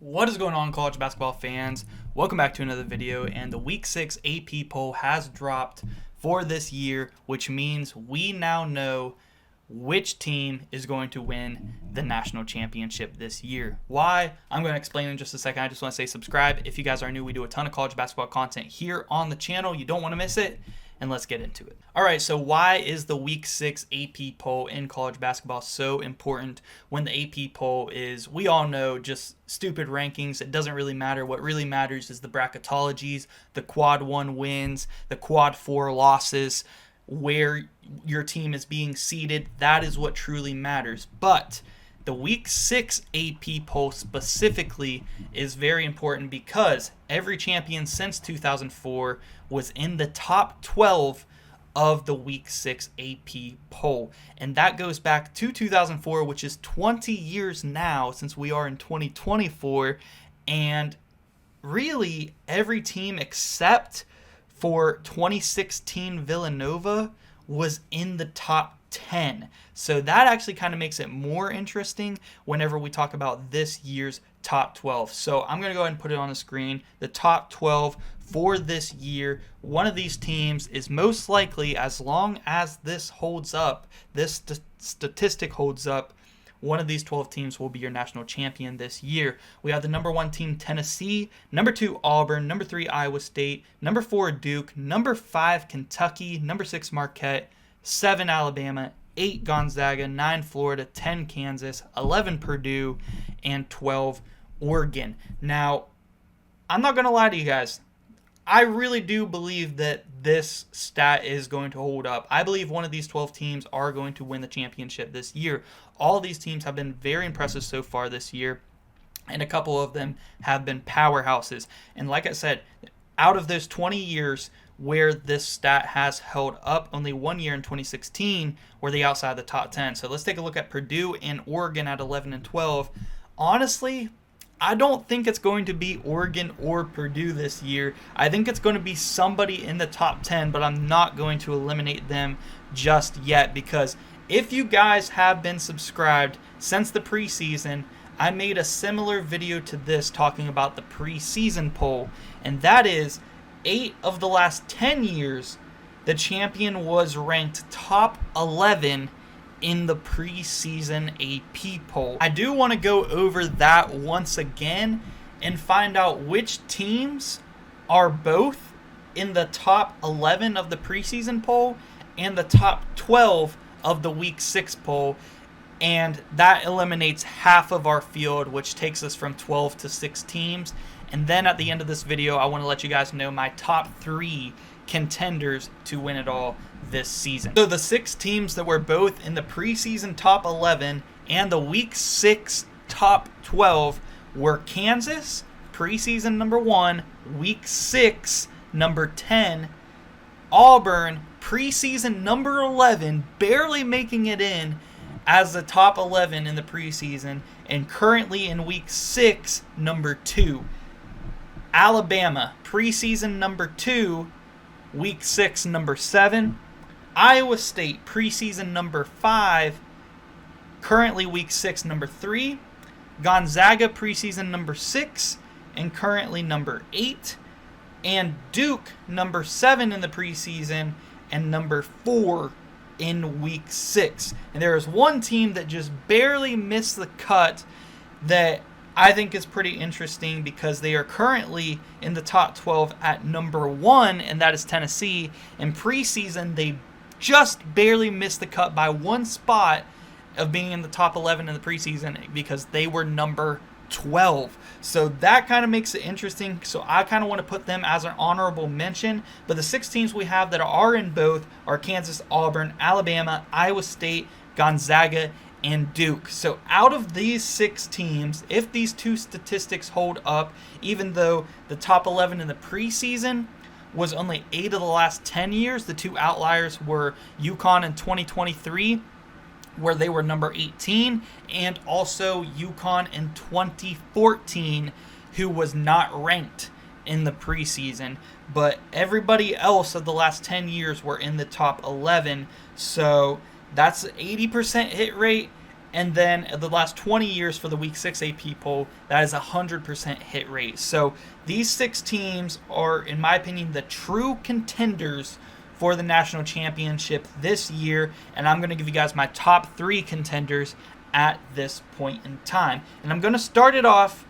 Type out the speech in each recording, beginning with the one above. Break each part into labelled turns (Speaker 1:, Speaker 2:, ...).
Speaker 1: What is going on, college basketball fans? Welcome back to another video, and the Week 6 AP poll has dropped for this year, which means we now know which team is going to win the national championship this year. Why? I'm going to explain in just a second. I just want to say subscribe. If you guys are new, we do a ton of college basketball content here on the channel. You don't want to miss it. And let's get into it. All right, so why is the Week 6 AP poll in college basketball so important when the AP poll is, we all know, just stupid rankings? It doesn't really matter. What really matters is the bracketologies, the quad 1 wins, the quad 4 losses, where your team is being seeded. That is what truly matters. But the Week 6 AP poll specifically is very important because every champion since 2004 was in the top 12 of the Week 6 AP poll. And that goes back to 2004, which is 20 years now since we are in 2024. And really, every team except for 2016 Villanova was in the top 10. So that actually kind of makes it more interesting whenever we talk about this year's top 12. So I'm going to go ahead and put it on the screen. The top 12 for this year. One of these teams is most likely, as long as this holds up, this statistic holds up, one of these 12 teams will be your national champion this year. We have the number 1 team, Tennessee, number 2, Auburn, number 3, Iowa State, number 4, Duke, number 5, Kentucky, number 6, Marquette, 7, Alabama, 8, Gonzaga, 9, Florida, 10, Kansas, 11, Purdue, and 12, Oregon. Now, I'm not going to lie to you guys. I really do believe that this stat is going to hold up. I believe one of these 12 teams are going to win the championship this year. All these teams have been very impressive so far this year, and a couple of them have been powerhouses. And like I said, out of those 20 years where this stat has held up, only one year in 2016 were they outside the top 10. So let's take a look at Purdue and Oregon at 11 and 12. Honestly, I don't think it's going to be Oregon or Purdue this year. I think it's going to be somebody in the top 10, but I'm not going to eliminate them just yet, because if you guys have been subscribed since the preseason, I made a similar video to this talking about the preseason poll, and that is 8 of the last 10 years, the champion was ranked top 11 in the preseason AP poll. I do want to go over that once again and find out which teams are both in the top 11 of the preseason poll and the top 12 of the Week 6 poll, and that eliminates half of our field, which takes us from 12 to 6 teams. And then at the end of this video, I want to let you guys know my top 3 contenders to win it all this season. So the 6 teams that were both in the preseason top 11 and the Week 6 top 12 were Kansas, preseason number 1, Week 6 number 10, Auburn, preseason number 11, barely making it in as the top 11 in the preseason, and currently in Week 6 number 2. Alabama, preseason number 2, Week 6 number 7. Iowa State, preseason number 5, currently Week 6 number 3. Gonzaga, preseason number 6, and currently number 8. And Duke, number 7 in the preseason, and number 4 in Week 6. And there is one team that just barely missed the cut that I think is pretty interesting, because they are currently in the top 12 at number 1, and that is Tennessee. In preseason, they just barely missed the cut by 1 spot of being in the top 11 in the preseason, because they were number 12. So that kind of makes it interesting. So I kind of want to put them as an honorable mention. But the 6 teams we have that are in both are Kansas, Auburn, Alabama, Iowa State, Gonzaga, and Duke. So out of these 6 teams, if these 2 statistics hold up, even though the top 11 in the preseason was only 8 of the last 10 years, the 2 outliers were UConn in 2023, where they were number 18, and also UConn in 2014, who was not ranked in the preseason. But everybody else of the last 10 years were in the top 11, so that's an 80% hit rate, And then the last 20 years for the Week 6 AP poll, that is 100% hit rate. So these 6 teams are, in my opinion, the true contenders for the national championship this year. And I'm going to give you guys my top 3 contenders at this point in time. And I'm going to start it off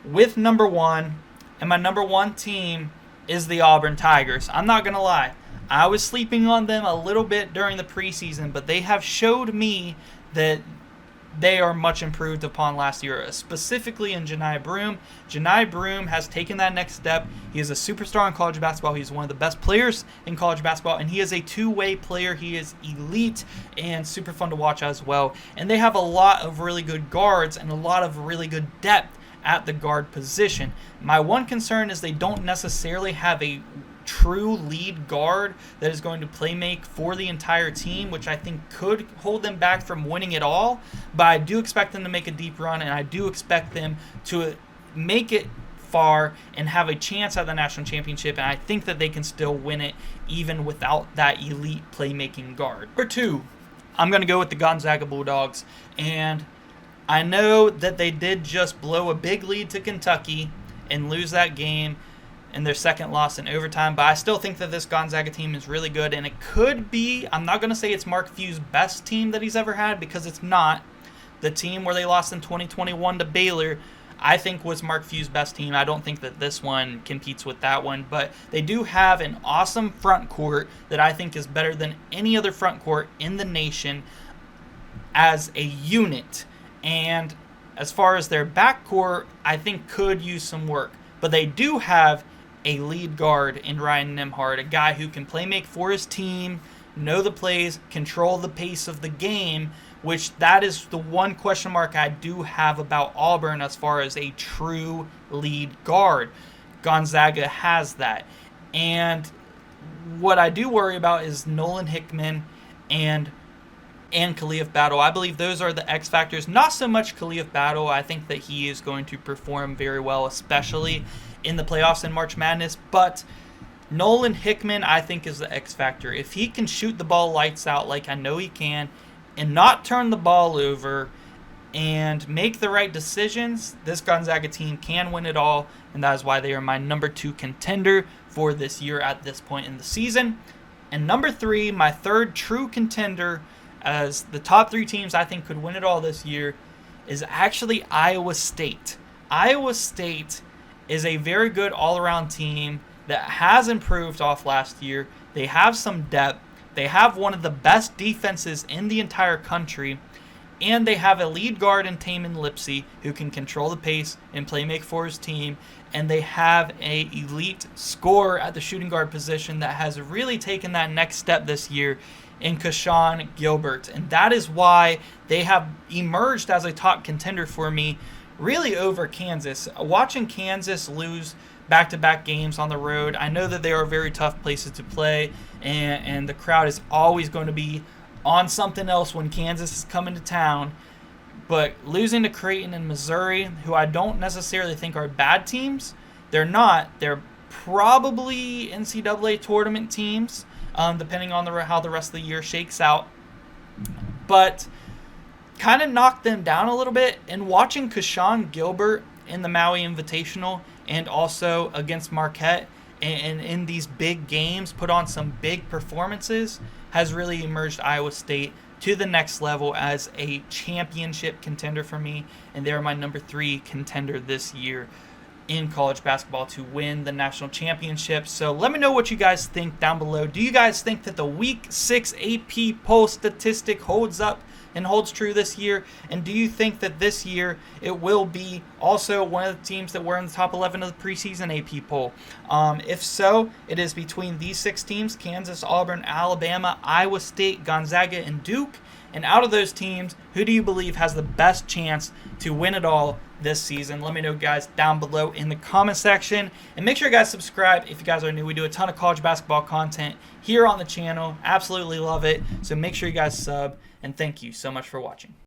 Speaker 1: with number 1. And my number 1 team is the Auburn Tigers. I'm not going to lie. I was sleeping on them a little bit during the preseason, but they have showed me that they are much improved upon last year, specifically in Johni Broome. Johni Broome has taken that next step. He is a superstar in college basketball. He's one of the best players in college basketball, and he is a two-way player. He is elite and super fun to watch as well. And they have a lot of really good guards and a lot of really good depth at the guard position. My one concern is they don't necessarily have a true lead guard that is going to play make for the entire team, which I think could hold them back from winning it all. But I do expect them to make a deep run, and I do expect them to make it far and have a chance at the national championship, and I think that they can still win it even without that elite playmaking guard. Number 2, I'm going to go with the Gonzaga Bulldogs, and I know that they did just blow a big lead to Kentucky and lose that game in their second loss in overtime, but I still think that this Gonzaga team is really good, and it could be, I'm not going to say it's Mark Few's best team that he's ever had, because it's not. The team where they lost in 2021 to Baylor, I think was Mark Few's best team. I don't think that this one competes with that one, but they do have an awesome front court that I think is better than any other front court in the nation as a unit. And as far as their backcourt, I think could use some work, but they do have a lead guard in Ryan Nembhard, a guy who can play make for his team, know the plays, control the pace of the game, which that is the one question mark I do have about Auburn as far as a true lead guard. Gonzaga has that. And what I do worry about is Nolan Hickman and Khalif Battle. I believe those are the X factors. Not so much Khalif Battle. I think that he is going to perform very well, especially in the playoffs in March Madness. But Nolan Hickman, I think, is the X factor. If he can shoot the ball lights out like I know he can and not turn the ball over and make the right decisions, this Gonzaga team can win it all, and that is why they are my number 2 contender for this year at this point in the season. And number 3, my third true contender, as the top 3 teams I think could win it all this year, is actually Iowa State. Iowa State is a very good all-around team that has improved off last year. They have some depth. They have one of the best defenses in the entire country. And they have a lead guard in Tamin Lipsey who can control the pace and play make for his team. And they have a elite scorer at the shooting guard position that has really taken that next step this year in Keshawn Gilbert. And that is why they have emerged as a top contender for me, really over Kansas. Watching Kansas lose back-to-back games on the road, I know that they are very tough places to play, and the crowd is always going to be on something else when Kansas is coming to town. But losing to Creighton and Missouri, who I don't necessarily think are bad teams, they're not. They're probably NCAA tournament teams, depending on how the rest of the year shakes out. But kind of knocked them down a little bit. And watching Keshawn Gilbert in the Maui Invitational and also against Marquette and in these big games put on some big performances has really emerged Iowa State to the next level as a championship contender for me. And they're my number 3 contender this year in college basketball to win the national championship. So let me know what you guys think down below. Do you guys think that the Week 6 AP poll statistic holds up and holds true this year? And do you think that this year it will be also one of the teams that were in the top 11 of the preseason AP poll? If so, it is between these 6 teams: Kansas, Auburn, Alabama, Iowa State, Gonzaga, and Duke. And out of those teams, who do you believe has the best chance to win it all this season? Let me know, guys, down below in the comment section. And make sure you guys subscribe if you guys are new. We do a ton of college basketball content here on the channel. Absolutely love it. So make sure you guys sub. And thank you so much for watching.